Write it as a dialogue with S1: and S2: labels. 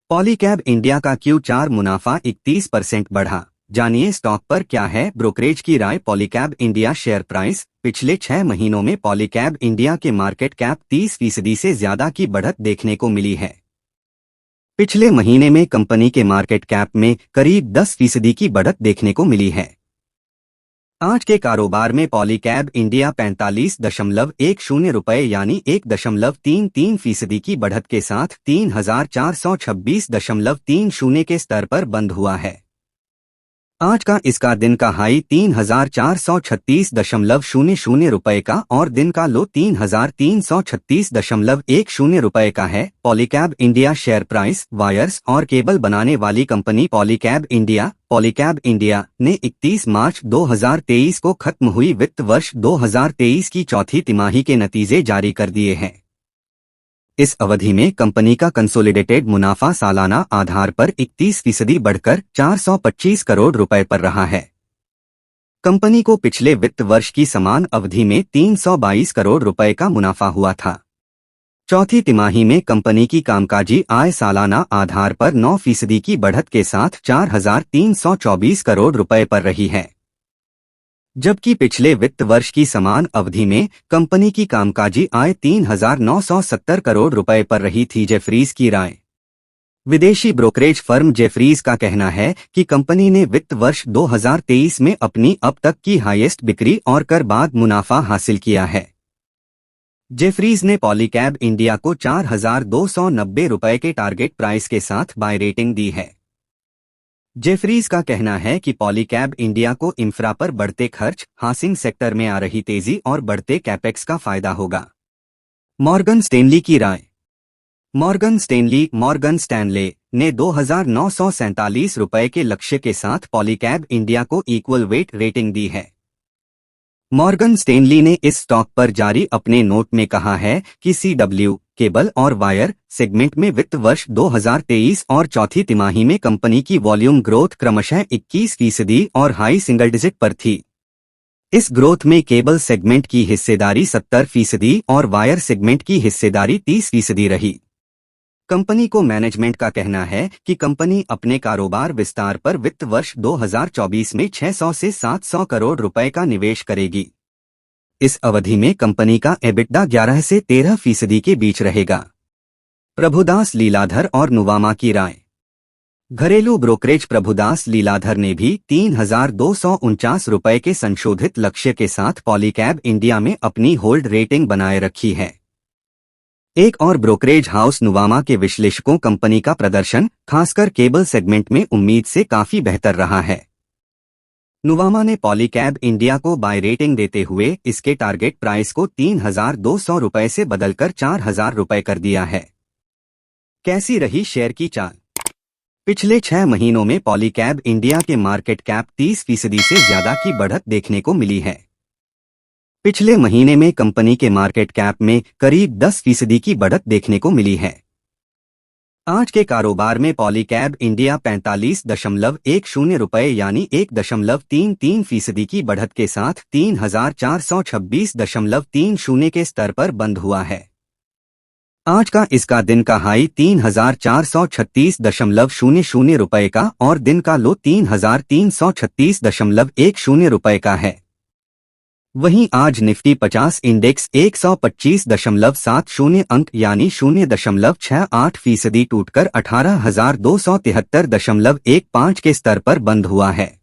S1: Polycab India का Q4 मुनाफा 31% बढ़ा। जानिए स्टॉक पर क्या है ब्रोकरेज की राय। Polycab India share price. पिछले 6 महीनों में पॉलीकैब इंडिया के मार्केट कैप 30% से ज्यादा की बढ़त देखने को मिली है। पिछले महीने में कंपनी के मार्केट कैप में करीब 10% की बढ़त देखने को मिली है। आज के कारोबार में पॉलीकैब इंडिया 45.10 रुपये यानी 1.33% की बढ़त के साथ 3426.30 के स्तर पर बंद हुआ है। आज का इसका दिन का हाई 3436.00 रुपये का और दिन का लो 3336.10 रुपये का है। Polycab India share price. Wires और केबल बनाने वाली कंपनी पॉलीकैब इंडिया ने 31 मार्च 2023 को खत्म हुई वित्त वर्ष 2023 की चौथी तिमाही के नतीजे जारी कर दिए हैं। इस अवधि में कंपनी का कंसोलिडेटेड मुनाफा सालाना आधार पर 31% बढ़कर 425 करोड़ रुपए पर रहा है। कंपनी को पिछले वित्त वर्ष की समान अवधि में 322 करोड़ रुपए का मुनाफा हुआ था। चौथी तिमाही में कंपनी की कामकाजी आय सालाना आधार पर 9% की बढ़त के साथ 4324 करोड़ रुपए पर रही है, जबकि पिछले वित्त वर्ष की समान अवधि में कंपनी की कामकाजी आय 3970 करोड़ रुपए पर रही थी। जेफरीज की राय। विदेशी ब्रोकरेज फर्म जेफरीज का कहना है कि कंपनी ने वित्त वर्ष 2023 में अपनी अब तक की हाईएस्ट बिक्री और कर बाद मुनाफा हासिल किया है। जेफरीज ने पॉलीकैब इंडिया को 4290 रुपए के टारगेट प्राइस के साथ बाय रेटिंग दी है। जेफरीज का कहना है कि पॉलीकैब इंडिया को इंफ्रा पर बढ़ते खर्च, हाउसिंग सेक्टर में आ रही तेजी और बढ़ते कैपेक्स का फायदा होगा। मॉर्गन स्टैनली की राय। मॉर्गन स्टैनले ने 2947 रुपए के लक्ष्य के साथ पॉलीकैब इंडिया को इक्वल वेट रेटिंग दी है। मॉर्गन स्टैनली ने इस स्टॉक पर जारी अपने नोट में कहा है कि CW केबल और वायर सेगमेंट में वित्त वर्ष 2023 और चौथी तिमाही में कंपनी की वॉल्यूम ग्रोथ क्रमशः 21% और हाई सिंगल डिजिट पर थी। इस ग्रोथ में केबल सेगमेंट की हिस्सेदारी 70% और वायर सेगमेंट की हिस्सेदारी 30% रही। कंपनी को मैनेजमेंट का कहना है कि कंपनी अपने कारोबार विस्तार पर वित्त वर्ष 2024 में 600 से 700 करोड़ रुपए का निवेश करेगी। इस अवधि में कंपनी का EBITDA 11 से 13% के बीच रहेगा। प्रभुदास लीलाधर और नुवामा की राय। घरेलू ब्रोकरेज प्रभुदास लीलाधर ने भी 3249 रुपए के संशोधित लक्ष्य के साथ पॉलीकैब इंडिया में अपनी होल्ड रेटिंग बनाए रखी है। एक और ब्रोकरेज हाउस नुवामा के विश्लेषकों कंपनी का प्रदर्शन खासकर केबल सेगमेंट में उम्मीद से काफी बेहतर रहा है। नुवामा ने पॉलीकैब इंडिया को बाय रेटिंग देते हुए इसके टारगेट प्राइस को 3200 रुपए से बदलकर 4000 रुपए कर दिया है। कैसी रही शेयर की चाल। पिछले 6 महीनों में पॉलीकैब इंडिया के मार्केट कैप 30% से ज्यादा की बढ़त देखने को मिली है। पिछले महीने में कंपनी के मार्केट कैप में करीब 10% की बढ़त देखने को मिली है। आज के कारोबार में पॉलीकैब इंडिया 45.10 रुपये यानी 1.33% की बढ़त के साथ 3426.30 के स्तर पर बंद हुआ है। आज का इसका दिन का हाई 3436.00 रुपये का और दिन का लो 3336.10 रुपये का है। वहीं आज निफ्टी 50 इंडेक्स 125.70 अंक यानी 0.68% टूटकर 18,273.15 के स्तर पर बंद हुआ है।